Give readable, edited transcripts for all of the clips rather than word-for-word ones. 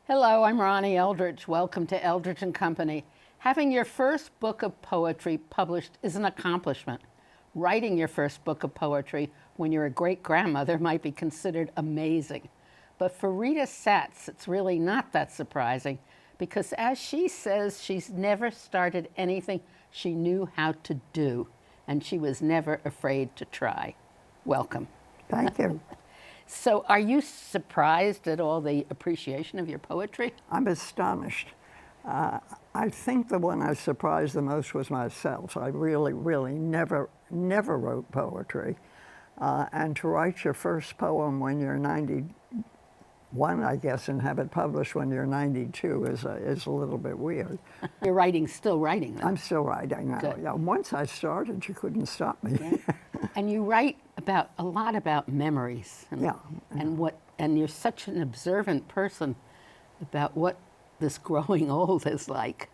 Hello, I'm Ronnie Eldridge. Welcome to Eldridge and Company. Having your first book of poetry published is an accomplishment. Writing your first book of poetry when you're a great-grandmother might be considered amazing. But for Rita Satz, it's really not that surprising because, as she says, she's never started anything she knew how to do, and she was never afraid to try. Welcome. Thank you. So are you surprised at all the appreciation of your poetry? I'm astonished. I think the one I was surprised the most was myself. I really never wrote poetry. And to write your first poem when you're 91, I guess, and have it published when you're 92 is a little bit weird. You're still writing, though. I'm still writing now. Good. Yeah, once I started, you couldn't stop me. Yeah. And you write a lot about memories. And you're such an observant person about what this growing old is like.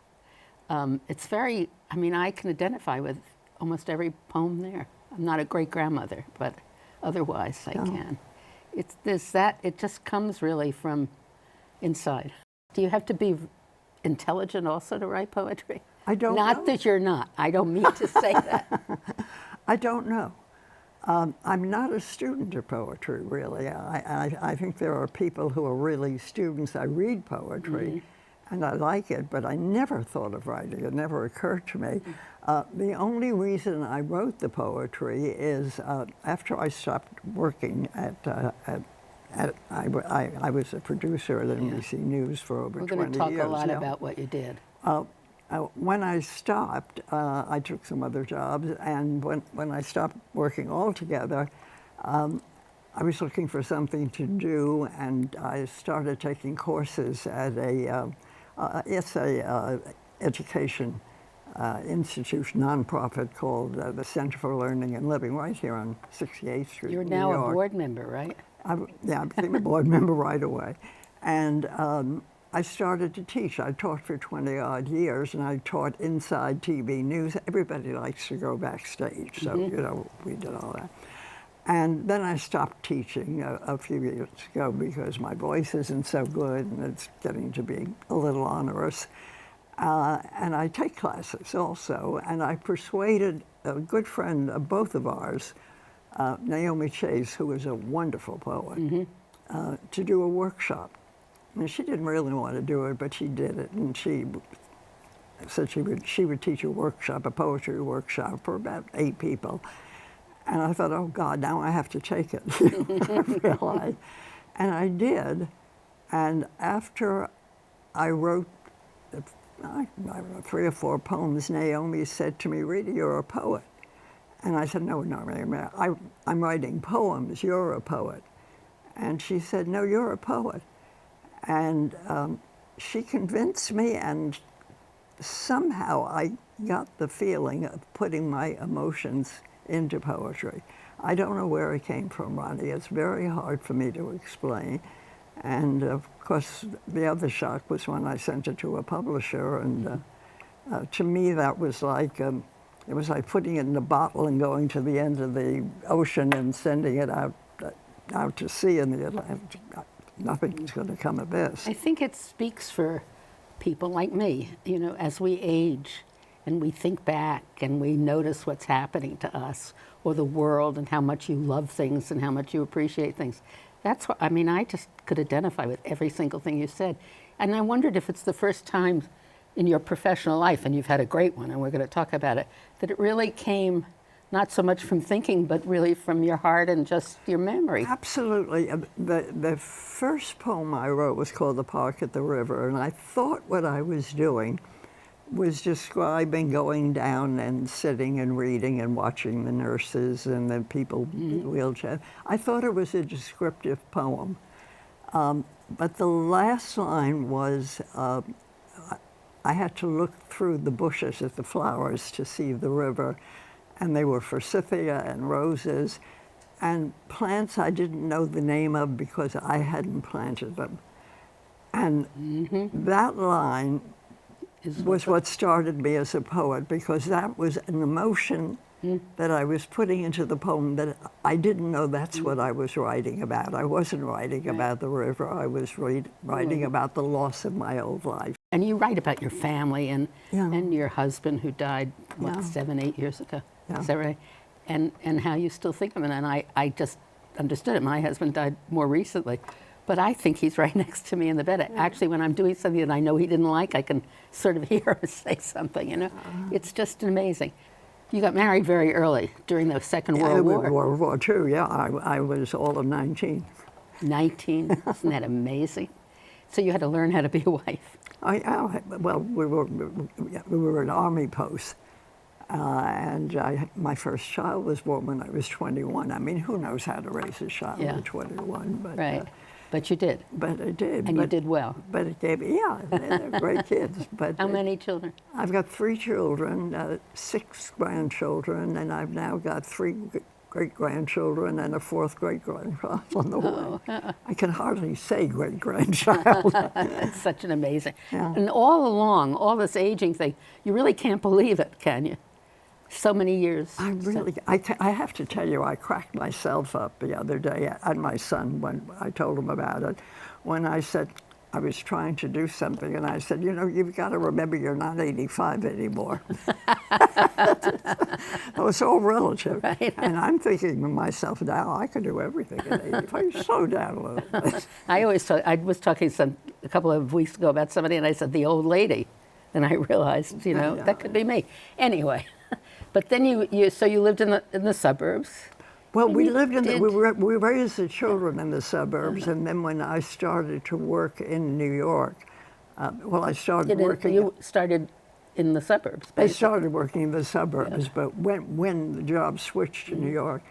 It's very, I can identify with almost every poem there. I'm not a great-grandmother, but otherwise I can. It just comes really from inside. Do you have to be intelligent also to write poetry? I don't know. Not that you're not. I don't mean to say that. I don't know. I'm not a student of poetry, really. I think there are people who are really students. I read poetry, and I like it, but I never thought of writing. It never occurred to me. The only reason I wrote the poetry is after I stopped working I was a producer at NBC News for over 20 years. We're going to talk a lot about what you did. When I stopped, I took some other jobs, and when I stopped working altogether, I was looking for something to do, and I started taking courses at it's a education institution, nonprofit called the Center for Learning and Living, right here on 68th Street. You're now a board member, right? I became a board member right away, and I started to teach. I taught for 20-odd years, and I taught inside TV news. Everybody likes to go backstage, so we did all that. And then I stopped teaching a few years ago because my voice isn't so good, and it's getting to be a little onerous. And I take classes also, and I persuaded a good friend of both of ours, Naomi Chase, who is a wonderful poet, to do a workshop. And she didn't really want to do it, but she did it, and she said she would teach a workshop, a poetry workshop for about 8 people. And I thought, oh God, now I have to take it. I realized. And I did. And after I wrote, I don't know, 3 or 4 poems, Naomi said to me, Rita, you're a poet. And I said, no, I'm writing poems, you're a poet. And she said, no, you're a poet. And she convinced me, and somehow I got the feeling of putting my emotions into poetry. I don't know where it came from, Ronnie. It's very hard for me to explain. And of course, the other shock was when I sent it to a publisher, and to me that was like, it was like putting it in a bottle and going to the end of the ocean and sending it out to sea in the Atlantic. Nothing's going to come of this. I think it speaks for people like me, as we age and we think back and we notice what's happening to us or the world and how much you love things and how much you appreciate things. That's what, I just could identify with every single thing you said. And I wondered if it's the first time in your professional life, and you've had a great one, and we're going to talk about it, that it really came not so much from thinking, but really from your heart and just your memory. Absolutely. The first poem I wrote was called The Park at the River, and I thought what I was doing was describing going down and sitting and reading and watching the nurses and the people in wheelchairs. I thought it was a descriptive poem. But the last line was, I had to look through the bushes at the flowers to see the river. And they were forsythia and roses and plants I didn't know the name of because I hadn't planted them. And that line was what started me as a poet, because that was an emotion that I was putting into the poem that I didn't know that's what I was writing about. I wasn't writing about the river. I was writing about the loss of my old life. And you write about your family and Yeah. and your husband who died, what, Yeah. 7, 8 years ago? Yeah. Is that right? And how you still think of him. And I just understood it. My husband died more recently. But I think he's right next to me in the bed. Actually, when I'm doing something that I know he didn't like, I can sort of hear him say something, you know? It's just amazing. You got married very early during the Second World War. World War II, yeah. I was all of 19. 19, isn't that amazing? So you had to learn how to be a wife. Well, we were an army post. And my first child was born when I was 21. I mean, who knows how to raise a child at 21? But, right. But you did. But I did. And you did well. But it gave me, they're great kids. But How many children? I've got 3 children, 6 grandchildren, and I've now got 3 great-grandchildren and a 4th great-grandchild on the way. I can hardly say great-grandchild. It's such an amazing. Yeah. And all along, all this aging thing, you really can't believe it, can you? So many years. I have to tell you, I cracked myself up the other day, and my son, when I told him about it, when I said I was trying to do something, and I said, you know, you've got to remember you're not 85 anymore. It was all relative. Right. And I'm thinking to myself, now I can do everything at 85. Slow down a little bit. I was talking a couple of weeks ago about somebody, and I said, the old lady. And I realized, you know, that could be me. Anyway, but then so you lived in the suburbs. Well, we raised the children in the suburbs, and then when I started to work in New York, I started working. You started in the suburbs. I started working in the suburbs, but when the job switched to New York,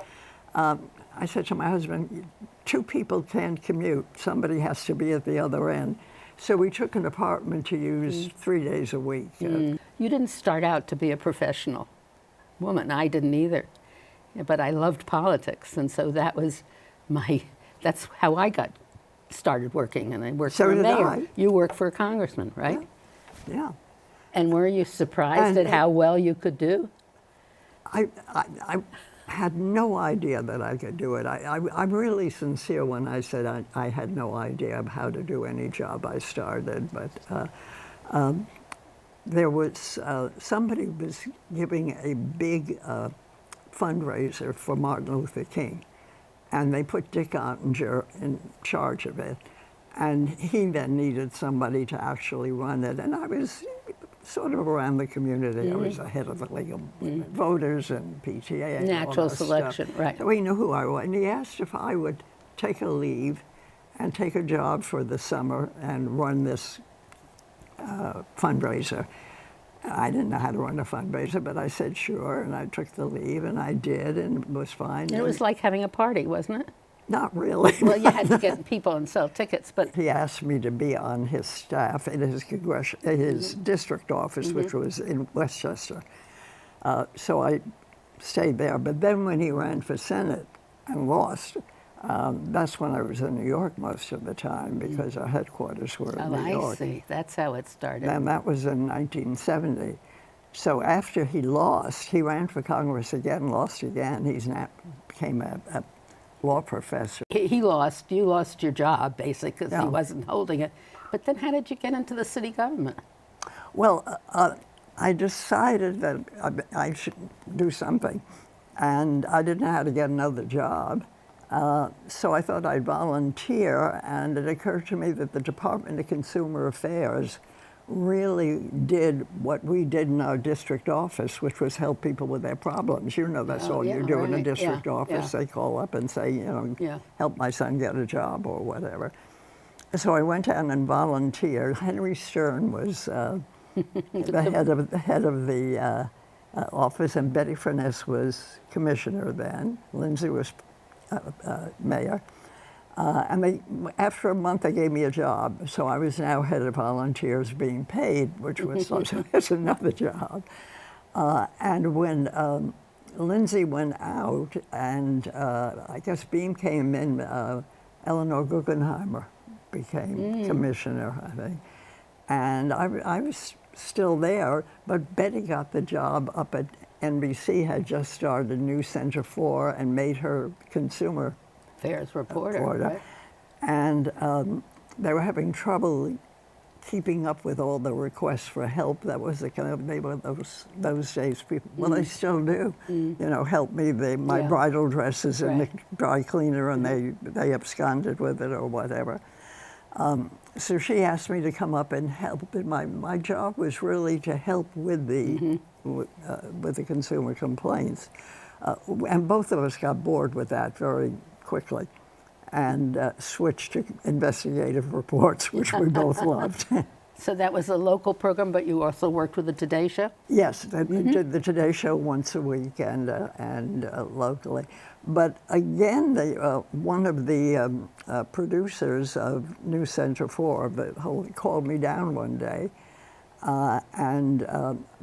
I said to my husband, 2 people can't commute. Somebody has to be at the other end. So we took an apartment to use 3 days a week. You didn't start out to be a professional woman. I didn't either. But I loved politics, and so that's how I got started working, and I worked for a mayor. You worked for a congressman, right? Yeah. And were you surprised at how well you could do? I had no idea that I could do it. I'm really sincere when I said I had no idea of how to do any job I started, but there was somebody was giving a big fundraiser for Martin Luther King, and they put Dick Ottinger in charge of it, and he then needed somebody to actually run it, and I was sort of around the community. I was the head of the League of Voters and PTA and Natural all that selection, stuff. right. So he knew who I was, and he asked if I would take a leave and take a job for the summer and run this fundraiser. I didn't know how to run a fundraiser, but I said sure, and I took the leave, and I did, and it was fine. It was like having a party, wasn't it? Not really. Well, you had to get people and sell tickets, but... He asked me to be on his staff in his district office, which was in Westchester. So I stayed there, but then when he ran for Senate and lost, that's when I was in New York most of the time, because our headquarters were in New York. I see. That's how it started. And that was in 1970. So after he lost, he ran for Congress again, lost again. He's now became a law professor. He lost. You lost your job, basically, because he wasn't holding it. But then how did you get into the city government? Well, I decided that I should do something, and I didn't know how to get another job. So I thought I'd volunteer, and it occurred to me that the Department of Consumer Affairs really did what we did in our district office, which was help people with their problems. You know, that's all you do in a district office. They call up and say, you know, help my son get a job or whatever. So I went down and volunteered. Henry Stern was the head of the office, and Betty Furness was commissioner then. Lindsay was mayor. And after a month, they gave me a job. So I was now head of volunteers being paid, which was it's another job. And when Lindsay went out, and I guess Beam came in, Eleanor Guggenheimer became commissioner, I think. And I was still there, but Betty got the job up at NBC had just started News Center 4 and made her consumer Affairs reporter. reporter. Right? And they were having trouble keeping up with all the requests for help. That was the kind of, they were those days people, well, they still do, you know, help me, my bridal dress is in the dry cleaner and they absconded with it or whatever. So she asked me to come up and help, and my job was really to help with the consumer complaints. And both of us got bored with that very quickly and switched to investigative reports, which we both loved. So that was a local program, but you also worked with the Today Show? Yes, I did the Today Show once a week and locally. But again, one of the producers of News Center 4 called me down one day,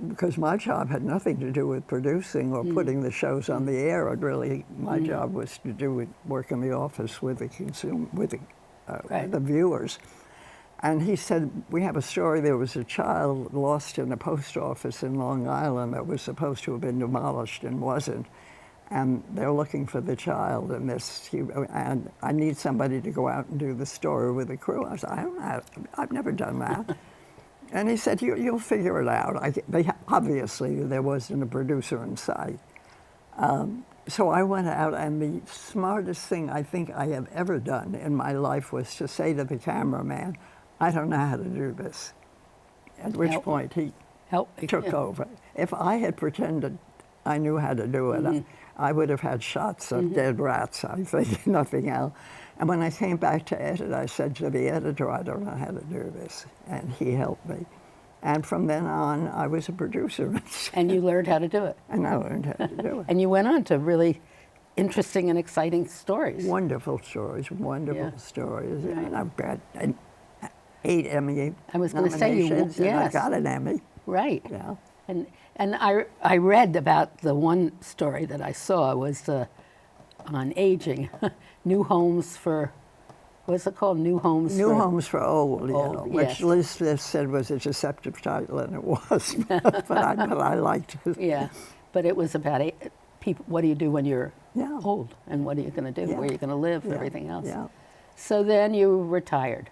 because my job had nothing to do with producing or putting the shows on the air. My job was to do with work in the office with the viewers. And he said, we have a story, there was a child lost in a post office in Long Island that was supposed to have been demolished and wasn't. And they're looking for the child, and I need somebody to go out and do the story with the crew. I said, I don't know, I've never done that. And he said, you'll figure it out. Obviously, there wasn't a producer in sight. So I went out, and the smartest thing I think I have ever done in my life was to say to the cameraman, I don't know how to do this. At which point he took over. If I had pretended I knew how to do it, I would have had shots of dead rats, I think, nothing else. And when I came back to edit, I said to the editor, I don't know how to do this. And he helped me. And from then on, I was a producer. And you learned how to do it. And I learned how to do it. And you went on to really interesting and exciting stories. Wonderful stories, wonderful stories. Right. And I've got 8 Emmy I was going to say nominations, and I got an Emmy. Right. Yeah. And I read about the one story that I saw was on aging, new homes for, what's it called? New homes for old, which Liz said was a deceptive title, and it was, but I liked it. Yeah, but it was about people. What do you do when you're old, and what are you going to do? Where are you going to live? Everything else. Yeah. So then you retired.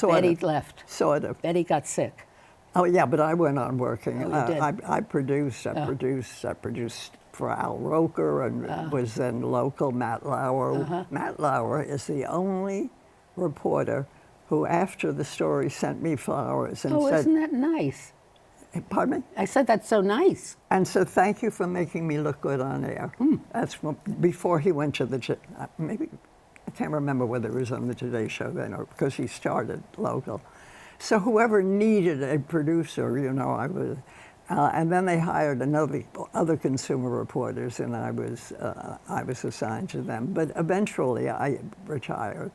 Betty left. Sort of. Betty got sick. Oh yeah, but I went on working. Oh, you did? I produced for Al Roker and was then local Matt Lauer. Matt Lauer is the only reporter who, after the story, sent me flowers and said, isn't that nice? Pardon me? I said, that's so nice. And said, thank you for making me look good on air. That's before he went to maybe, I can't remember whether it was on the Today Show then or because he started local. So whoever needed a producer, I was, and then they hired other consumer reporters, and I was assigned to them. But eventually, I retired.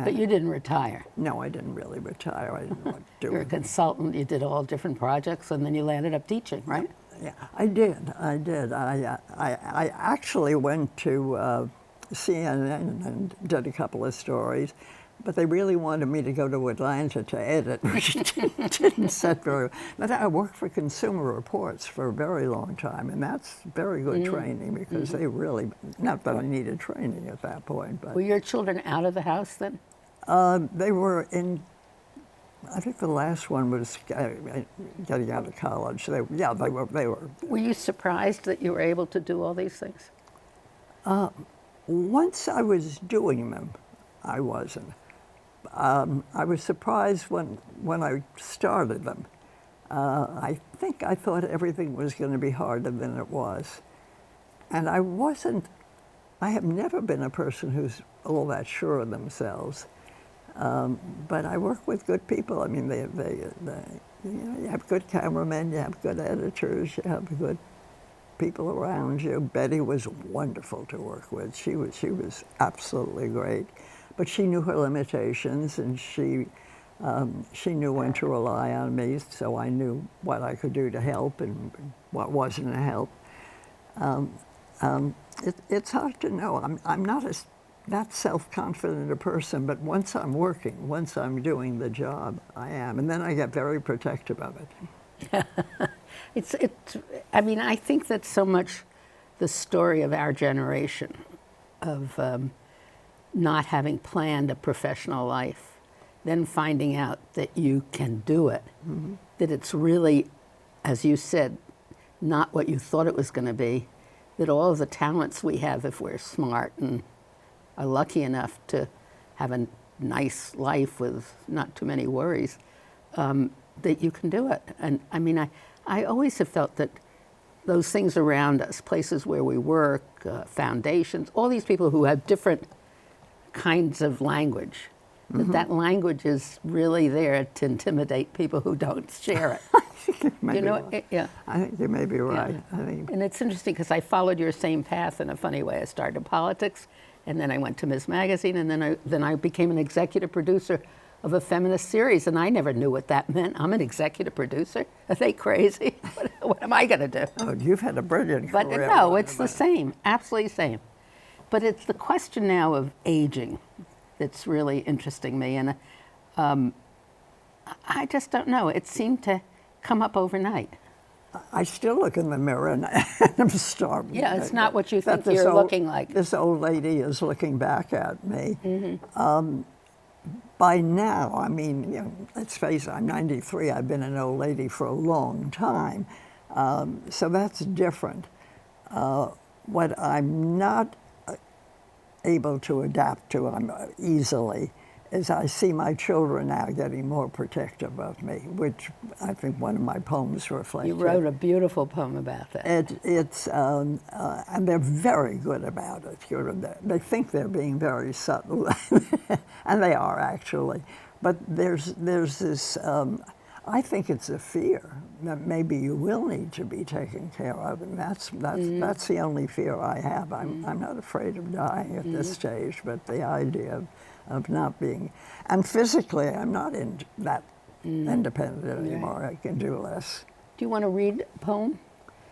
But you didn't retire. No, I didn't really retire. I didn't know what to do. You're a consultant. You did all different projects, and then you landed up teaching, right? Yeah, I did. I actually went to CNN and did a couple of stories. But they really wanted me to go to Atlanta to edit, which didn't set very well. But I worked for Consumer Reports for a very long time, and that's very good training because they really, not that I needed training at that point. But were your children out of the house then? They were in, I think the last one was getting out of college. They were. Were you surprised that you were able to do all these things? Once I was doing them, I wasn't. I was surprised when I started them. I think I thought everything was going to be harder than it was. And I wasn't, I have never been a person who's all that sure of themselves. But I work with good people. I mean, you have good cameramen, you have good editors, you have good people around you. Betty was wonderful to work with. She was absolutely great. But she knew her limitations, and she knew when to rely on me, so I knew what I could do to help and what wasn't a help. It's hard to know. I'm not that self-confident a person, but once I'm working, once I'm doing the job, I am. And then I get very protective of it. I mean, I think that's so much the story of our generation of not having planned a professional life, then finding out that you can do it, that it's really, as you said, not what you thought it was going to be, that all of the talents we have, if we're smart and are lucky enough to have a nice life with not too many worries, that you can do it. And I mean, I always have felt that those things around us, places where we work, foundations, all these people who have different kinds of language, that language is really there to intimidate people who don't share it. You know, yeah. I think you may be right. Yeah. I think And it's interesting because I followed your same path in a funny way. I started in politics, and then I went to Ms. Magazine, and then I became an executive producer of a feminist series, and I never knew what that meant. I'm an executive producer. Are they crazy? What am I going to do? oh, you've had a brilliant But career. no, it's the same, absolutely same. But it's the question now of aging that's really interesting me, and I just don't know. It seemed to come up overnight. I still look in the mirror and I'm starving. Yeah, it's not what you think This you're old- looking like. This old lady is looking back at me. Mm-hmm. By now, I mean, you know, let's face it, I'm 93. I've been an old lady for a long time. So that's different. What I'm not able to adapt to easily is I see my children now getting more protective of me, which I think one of my poems reflects. You wrote a beautiful poem about that. And they're very good about it. They think they're being very subtle, and they are actually. But there's this. I think it's a fear that maybe you will need to be taken care of, and that's the only fear I have. I'm not afraid of dying at this stage, but the idea of not being, and physically I'm not that independent anymore. I can do less. Do you want to read a poem?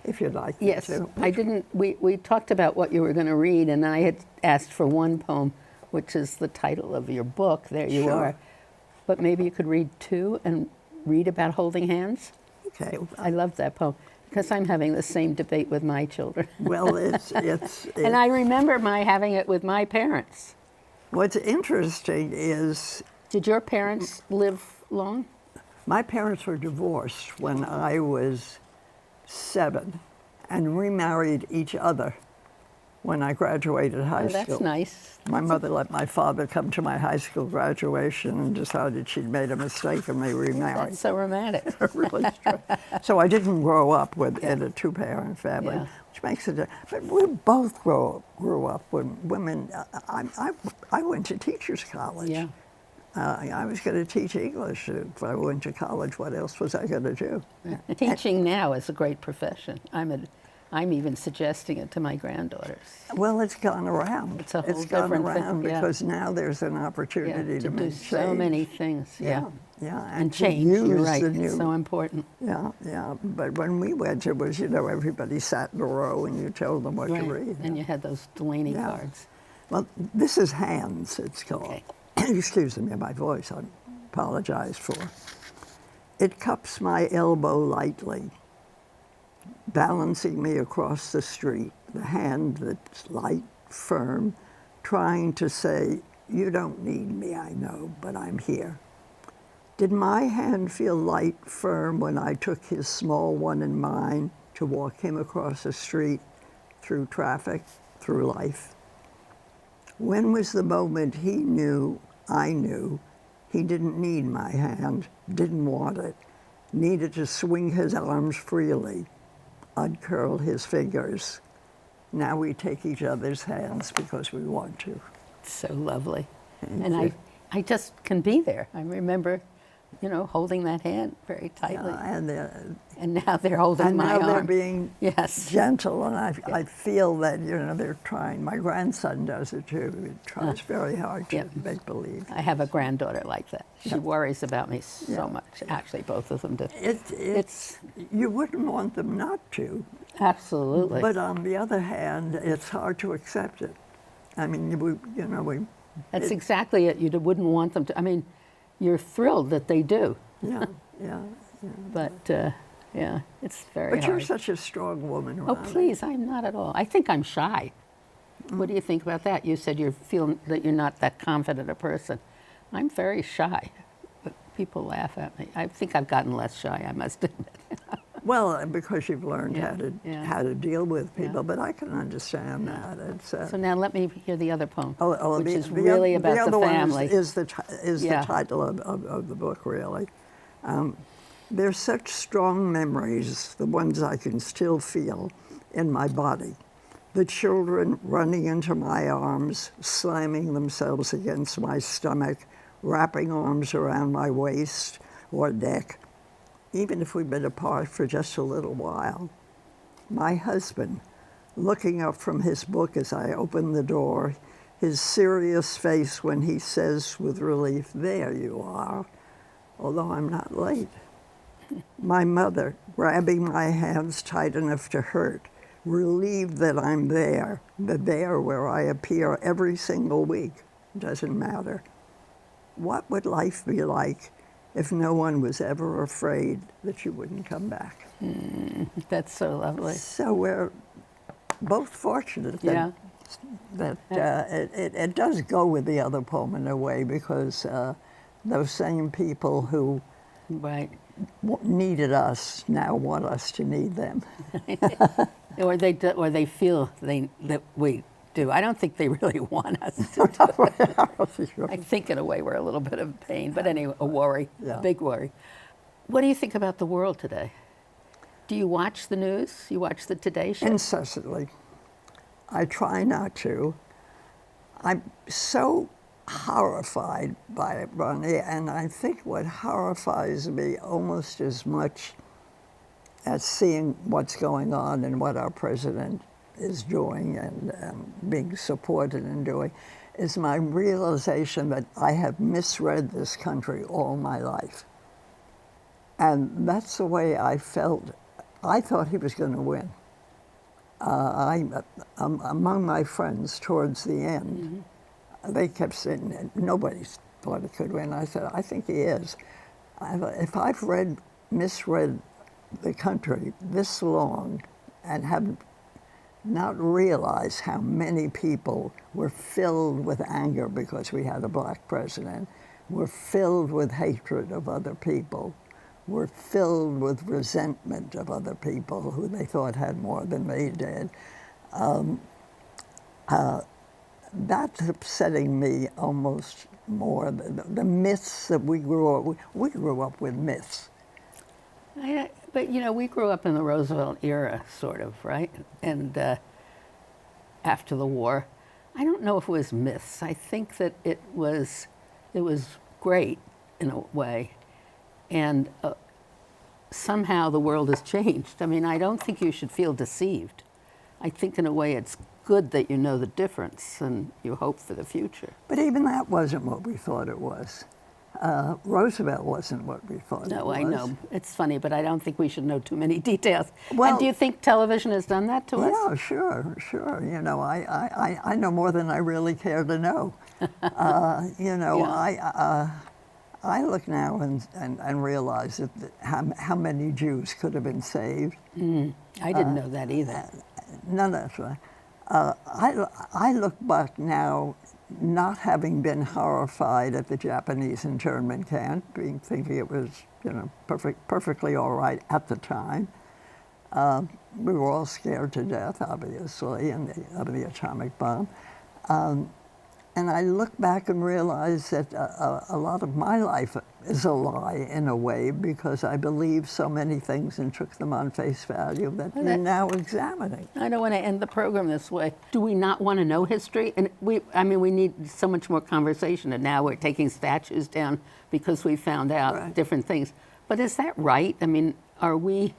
If you'd like me Yes, to. I didn't. We talked about what you were going to read, and I had asked for one poem, which is the title of your book. There you Sure. are. But maybe you could read two and read about holding hands. Okay. I love that poem because I'm having the same debate with my children. Well, And I remember having it with my parents. What's interesting is Did your parents live long? my parents were divorced when I was 7 and remarried each other when I graduated high Oh, school. that's nice. My mother let my father come to my high school graduation and decided she'd made a mistake and they remarried. That's so romantic. Really strange. So I didn't grow up in a two-parent family, Yeah. which makes it. But we both grew up when women. I went to teachers' college. Yeah. I was going to teach English. If I went to college, what else was I going to do? Teaching now is a great profession. I'm even suggesting it to my granddaughters. Well, it's gone around. It's a whole It's gone different thing, around yeah. because now there's an Yeah, opportunity to to do make so change. many things. Yeah. Yeah, And to change, you're use right. the It's new- so important. Yeah. But when we went, it was, everybody sat in a row and you told them what to read. And you had those Delaney Yeah. cards. Well, this is Hands, it's called. Okay. Excuse me, my voice, I apologize for. It cups my elbow lightly, balancing me across the street, the hand that's light, firm, trying to say, you don't need me, I know, but I'm here. Did my hand feel light, firm when I took his small one in mine to walk him across the street, through traffic, through life? When was the moment he knew, I knew, he didn't need my hand, didn't want it, needed to swing his arms freely, uncurl his fingers. Now we take each other's hands because we want to. It's so lovely. Thank And you. I just can be there. I remember, holding that hand very tightly. And now they're holding my now arm. they're being Yes. gentle, and I feel that they're trying. My grandson does it too. He tries very hard to Yeah. make believe. I have a granddaughter like that. She worries about me so much. Actually, both of them do. It's you wouldn't want them not to, Absolutely. but on the other hand, it's hard to accept it. I mean, we. That's exactly it. You wouldn't want them to. I mean, you're thrilled that they do. Yeah. But Yeah, it's very But you're hard. such a strong woman, Oh, Ronnie. please, I'm not at all. I think I'm shy. What do you think about that? You said you feel that you're not that confident a person. I'm very shy, but people laugh at me. I think I've gotten less shy, I must admit. Well, because you've learned Yeah. how to deal with people, Yeah. but I can understand that. It's, So now let me hear the other poem, which the, is the really oth- about the the other family. one is the Yeah. title of the book, really. They're such strong memories, the ones I can still feel in my body. The children running into my arms, slamming themselves against my stomach, wrapping arms around my waist or neck, even if we've been apart for just a little while. My husband, looking up from his book as I open the door, his serious face when he says with relief, "There you are," although I'm not late. My mother, grabbing my hands tight enough to hurt, relieved that I'm there, the there where I appear every single week. Doesn't matter. What would life be like if no one was ever afraid that you wouldn't come back? That's so lovely. So we're both fortunate that, it does go with the other poem in a way, because those same people who Right. needed us now want us to need them. Or they feel that we do. I don't think they really want us to do it. I think in a way we're a little bit of pain, but anyway, a worry, Yeah. a big worry. What do you think about the world today? Do you watch the news? You watch the Today Show? Incessantly. I try not to. I'm so horrified by it, Ronnie, and I think what horrifies me almost as much as seeing what's going on and what our president is doing and being supported in doing is my realization that I have misread this country all my life. And that's the way I felt. I thought he was going to win. Among my friends towards the end, they kept saying, nobody thought he could win. I said, I think he is. If I've misread the country this long and have not realized how many people were filled with anger because we had a black president, were filled with hatred of other people, were filled with resentment of other people who they thought had more than they did. That's upsetting me almost more. The myths that we grew up with myths. But you know, we grew up in the Roosevelt era, sort of, right? And after the war, I don't know if it was myths. I think that it was great in a way, and somehow the world has changed. I mean, I don't think you should feel deceived. I think in a way it's good that you know the difference and you hope for the future. But even that wasn't what we thought it was. Roosevelt wasn't what we thought it was. No, I know. It's funny, but I don't think we should know too many details. Well, and do you think television has done that to us? Yeah, sure. You know, I know more than I really care to know. You know, Yeah. I look now and realize that how many Jews could have been saved. I didn't know that either. None of that. I look back now, not having been horrified at the Japanese internment camp, thinking it was, you know, perfectly all right at the time. We were all scared to death, obviously, of the atomic bomb. And I look back and realize that a lot of my life is a lie in a way, because I believed so many things and took them on face value that you're now examining. I don't want to end the program this way. Do we not want to know history? And we need so much more conversation, and now we're taking statues down because we found out different things. But is that right? I mean, are we,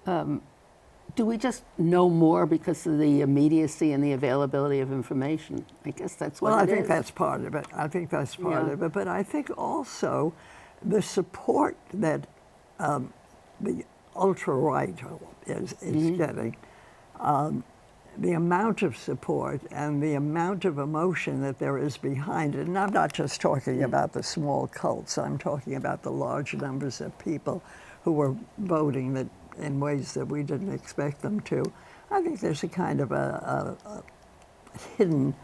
do we just know more because of the immediacy and the availability of information? I guess that's what it is. Well, I think that's part of it. I think that's part of it. But I think also the support that the ultra-right is getting, the amount of support and the amount of emotion that there is behind it. And I'm not just talking about the small cults. I'm talking about the large numbers of people who were voting that in ways that we didn't expect them to. I think there's a kind of a hidden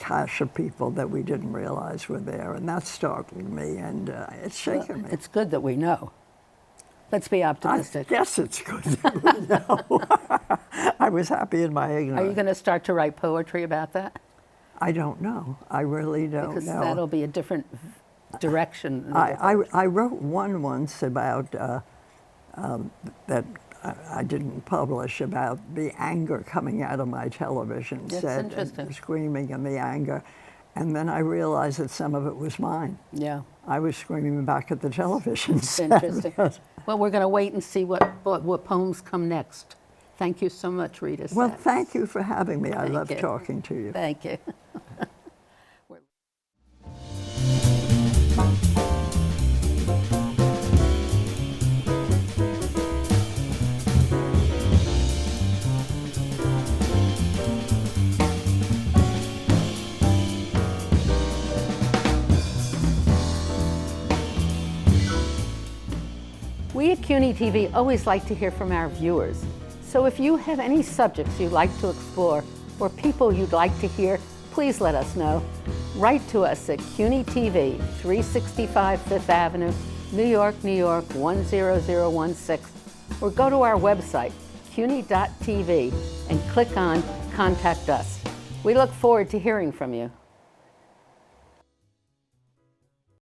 cache of people that we didn't realize were there, and that startled me, and it's shaken me. It's good that we know. Let's be optimistic. Yes, it's good that we know. I was happy in my ignorance. Are you going to start to write poetry about that? I don't know. I really don't Because know. that'll be a different direction. I wrote one once about that I didn't publish, about the anger coming out of my television That's set, interesting. and screaming and the anger, and then I realized that some of it was mine. Yeah. I was screaming back at the television set. Interesting. Well, we're going to wait and see what poems come next. Thank you so much, Rita Satz. Well, thank you for having me. I Thank love you. talking to you. Thank you. We at CUNY TV always like to hear from our viewers. So if you have any subjects you'd like to explore or people you'd like to hear, please let us know. Write to us at CUNY TV, 365 Fifth Avenue, New York, New York, 10016, or go to our website, cuny.tv, and click on Contact Us. We look forward to hearing from you.